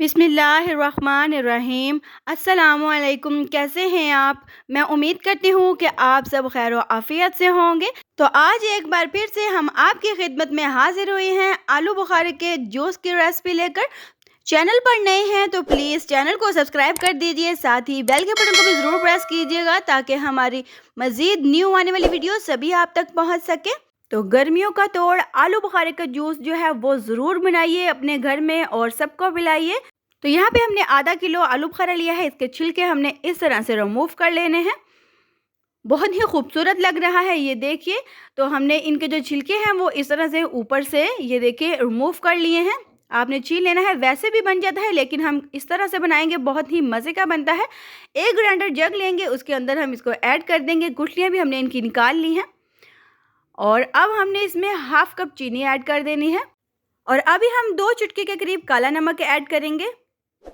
बिस्मिल्लाहिर्रहमानिर्रहीम। अस्सलामुअलैकुम। कैसे हैं आप? मैं उम्मीद करती हूँ कि आप सब खैर आफ़ियत से होंगे। तो आज एक बार फिर से हम आपकी खिदमत में हाजिर हुए हैं आलू बुखारे के जूस की रेसिपी लेकर। चैनल पर नए हैं तो प्लीज़ चैनल को सब्सक्राइब कर दीजिए, साथ ही बेल के बटन को भी ज़रूर प्रेस कीजिएगा ताकि हमारी मज़ीद न्यू आने वाली वीडियो सभी आप तक पहुँच सके। तो गर्मियों का तोड़ आलू बुखारे का जूस जो है वो ज़रूर बनाइए अपने घर में और सबको पिलाइए। तो यहाँ पे हमने आधा किलो आलू बुखारा लिया है। इसके छिलके हमने इस तरह से रिमूव कर लेने हैं। बहुत ही खूबसूरत लग रहा है, ये देखिए। तो हमने इनके जो छिलके हैं वो इस तरह से ऊपर से ये देखिए रिमूव कर लिए हैं। आपने छील लेना है, वैसे भी बन जाता है लेकिन हम इस तरह से बनाएंगे, बहुत ही मज़े का बनता है। एक ग्राइंडर जग लेंगे, उसके अंदर हम इसको ऐड कर देंगे। गुठलियाँ भी हमने इनकी निकाल ली हैं और अब हमने इसमें हाफ कप चीनी ऐड कर देनी है और अभी हम 2 चुटकी के करीब काला नमक ऐड करेंगे।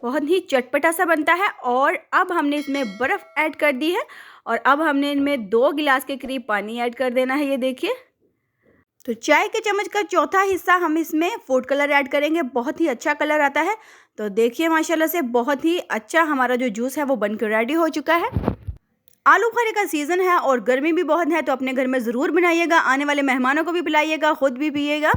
बहुत ही चटपटा सा बनता है। और अब हमने इसमें बर्फ़ ऐड कर दी है और अब हमने इनमें 2 गिलास के करीब पानी ऐड कर देना है, ये देखिए। तो चाय के चम्मच का चौथा हिस्सा हम इसमें फूड कलर ऐड करेंगे, बहुत ही अच्छा कलर आता है। तो देखिए माशाल्लाह से बहुत ही अच्छा हमारा जो जूस है वो बनकर रेडी हो चुका है। आलू बुखारे का सीज़न है और गर्मी भी बहुत है, तो अपने घर में ज़रूर बनाइएगा, आने वाले मेहमानों को भी पिलाइएगा, खुद भी पिएगा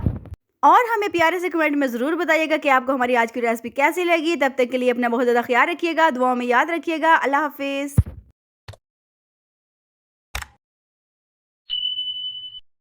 और हमें प्यारे से कमेंट में ज़रूर बताइएगा कि आपको हमारी आज की रेसिपी कैसी लगी। तब तक के लिए अपना बहुत ज़्यादा ख्याल रखिएगा, दुआओं में याद रखिएगा। अल्लाह हाफ़िज़।